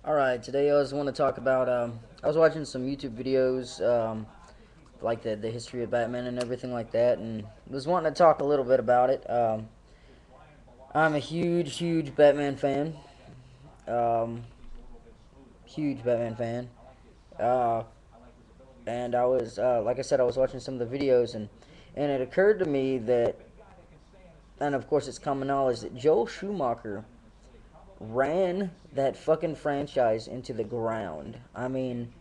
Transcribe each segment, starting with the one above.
Alright, today I just want to talk about, I was watching some YouTube videos, like the history of Batman and everything like that, and was wanting to talk a little bit about it. I'm a huge Batman fan. Um, Huge Batman fan. Uh, and I was, like I said, I was watching some of the videos, and it occurred to me that, and of course it's common knowledge, that Joel Schumacher ran that fucking franchise into the ground. I mean,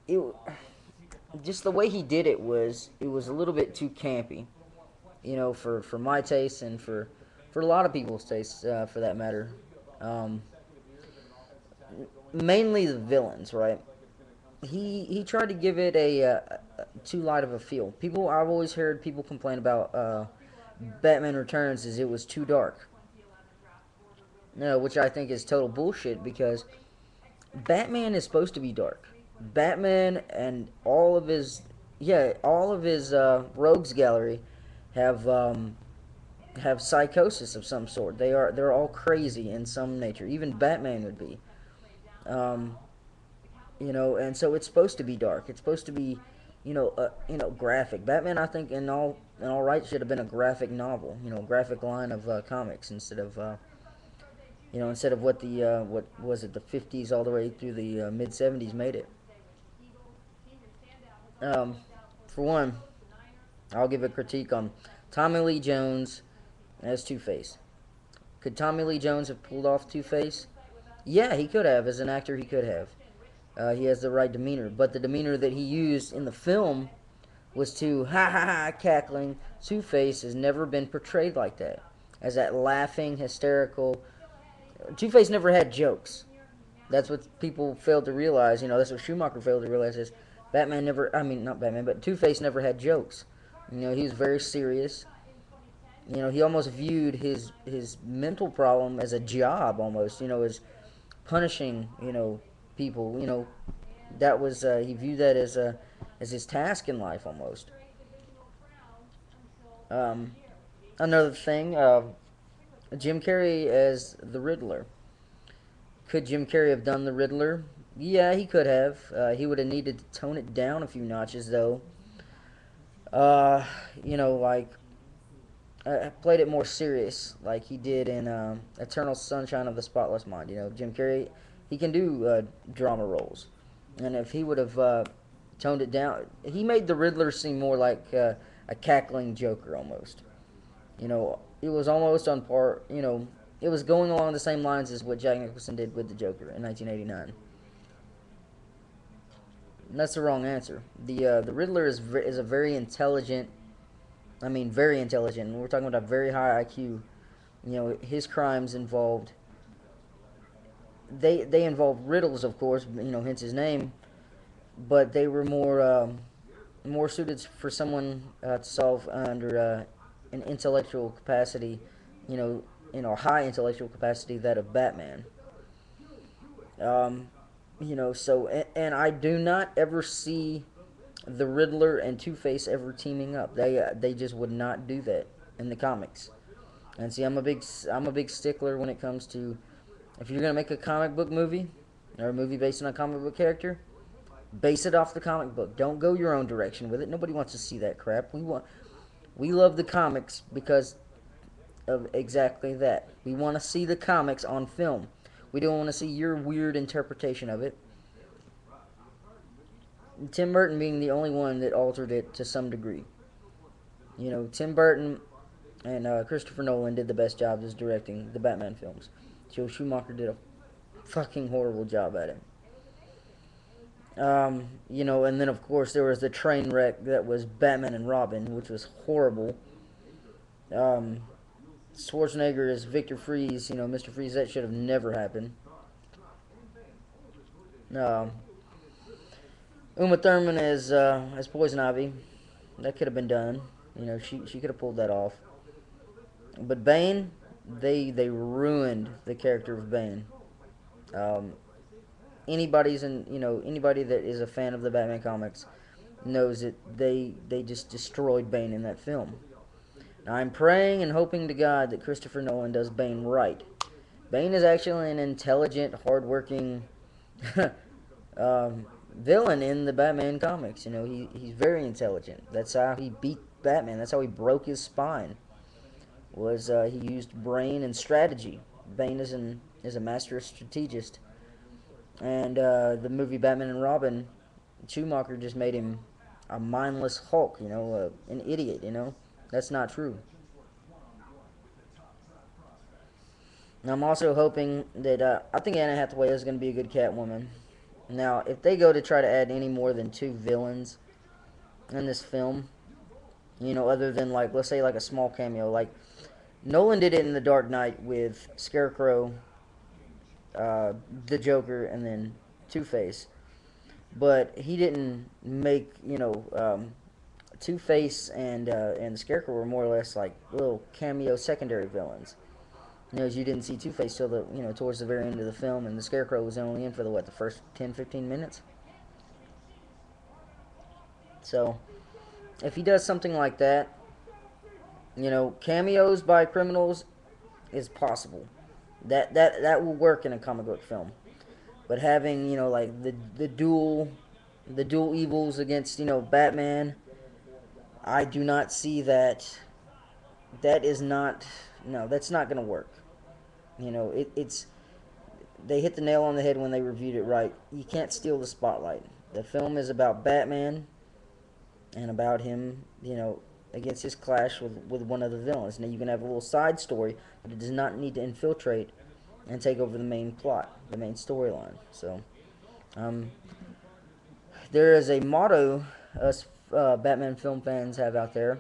it just the way he did it was a little bit too campy, for my taste and for a lot of people's tastes, for that matter. Um, Mainly the villains, right? He tried to give it too light of a feel. I've always heard people complain about Batman Returns is it was too dark. No, which I think is total bullshit because Batman is supposed to be dark. Batman and all of his rogues gallery have have psychosis of some sort. They're all crazy in some nature. Even Batman would be. Um, and so it's supposed to be dark. It's supposed to be, graphic. Batman, I think, in all right, should have been a graphic novel. Graphic line of comics instead of what what was it, the 50s all the way through the mid 70s made it. Um, for one, I'll give a critique on Tommy Lee Jones as Two Face. Could Tommy Lee Jones have pulled off Two Face? Yeah, he could have. As an actor, he could have. He has the right demeanor, but the demeanor that he used in the film was to ha ha ha cackling. Two Face has never been portrayed like that, as that laughing, hysterical. Two Face never had jokes. That's what people failed to realize. That's what Schumacher failed to realize is Batman never. I mean, not Batman, but Two Face never had jokes. He was very serious. He almost viewed his mental problem as a job, almost. As punishing. People. That was he viewed that as his task in life almost. Um, Another thing, Jim Carrey as the Riddler. Could Jim Carrey have done the Riddler? Yeah, he could have. He would have needed to tone it down a few notches, though. Uh, like played it more serious, like he did in Eternal Sunshine of the Spotless Mind. Jim Carrey, he can do drama roles, and if he would have toned it down, he made the Riddler seem more like a cackling Joker almost. It was almost on par. It was going along the same lines as what Jack Nicholson did with the Joker in 1989. And that's the wrong answer. The Riddler is a very intelligent. I mean, very intelligent. We're talking about a very high IQ. His crimes involved. They involved riddles, of course. Hence his name. But they were more suited for someone to solve under an intellectual capacity. You know, high intellectual capacity that of Batman. Um, and I do not ever see the Riddler and Two Face ever teaming up. They just would not do that in the comics. And see, I'm a big stickler when it comes to if you're gonna make a comic book movie or a movie based on a comic book character, base it off the comic book. Don't go your own direction with it. Nobody wants to see that crap. We love the comics because of exactly that. We want to see the comics on film. We don't want to see your weird interpretation of it. Tim Burton being the only one that altered it to some degree. Tim Burton and Christopher Nolan did the best jobs as directing the Batman films. Joe Schumacher did a fucking horrible job at it. And then of course there was the train wreck that was Batman and Robin, which was horrible. Um, Schwarzenegger as Victor Freeze, Mr. Freeze, that should have never happened. Um, Uma Thurman as Poison Ivy, that could have been done. She could have pulled that off. But Bane, they ruined the character of Bane. Um, anybody that is a fan of the Batman comics knows that they just destroyed Bane in that film. Now, I'm praying and hoping to God that Christopher Nolan does Bane right, Bane is actually an intelligent, hardworking um, villain in the Batman comics. You know, he's very intelligent. That's how he beat Batman. That's how he broke his spine. Was he used brain and strategy. Bane is a master strategist. And the movie Batman and Robin, Schumacher just made him a mindless Hulk. You know, an idiot. You know, that's not true. And I'm also hoping that I think Anna Hathaway is going to be a good Catwoman. Now, if they go to try to add any more than two villains in this film, you know, other than like let's say like a small cameo, like Nolan did it in The Dark Knight with Scarecrow, uh, the Joker, and then Two Face, but he didn't make Two Face and the Scarecrow were more or less like little cameo secondary villains. You know, as you didn't see Two Face till the towards the very end of the film, and the Scarecrow was only in for the first 10-15 minutes. So if he does something like that, you know, cameos by criminals is possible. That will work in a comic book film. But having like the dual evils against Batman, I do not see that. That is not no. That's not gonna work. It's they hit the nail on the head when they reviewed it right. You can't steal the spotlight. The film is about Batman and about him, against his clash with one of the villains. Now you can have a little side story, but it does not need to infiltrate and take over the main plot, the main storyline. So, um, there is a motto us Batman film fans have out there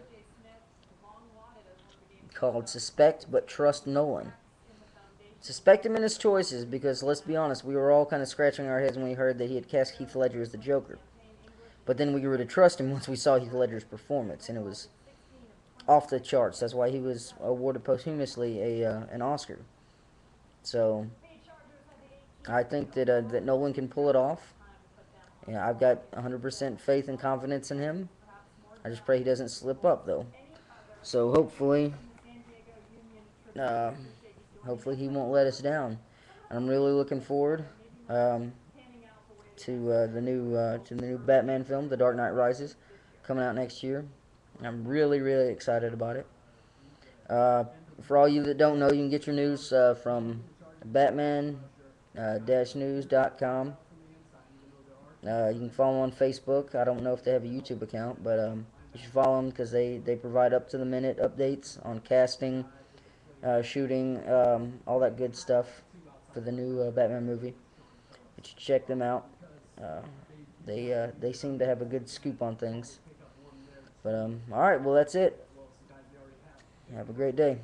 called "Suspect but Trust Nolan." Suspect him in his choices because let's be honest, we were all kind of scratching our heads when we heard that he had cast Heath Ledger as the Joker. But then we grew to trust him once we saw Heath Ledger's performance, and it was off the charts. That's why he was awarded posthumously an Oscar. So I think that Nolan can pull it off. Yeah, I've got 100% faith and confidence in him. I just pray he doesn't slip up though. So uh, hopefully he won't let us down. I'm really looking forward um, to the new Batman film, The Dark Knight Rises, coming out next year. I'm really really excited about it. Uh, for all you that don't know, you can get your news from Batman-news.com. You can follow them on Facebook. I don't know if they have a YouTube account, but you should follow them because they provide up to the minute updates on casting, shooting, all that good stuff for the new Batman movie. You should check them out. Uh, they seem to have a good scoop on things. But all right, well that's it. Have a great day.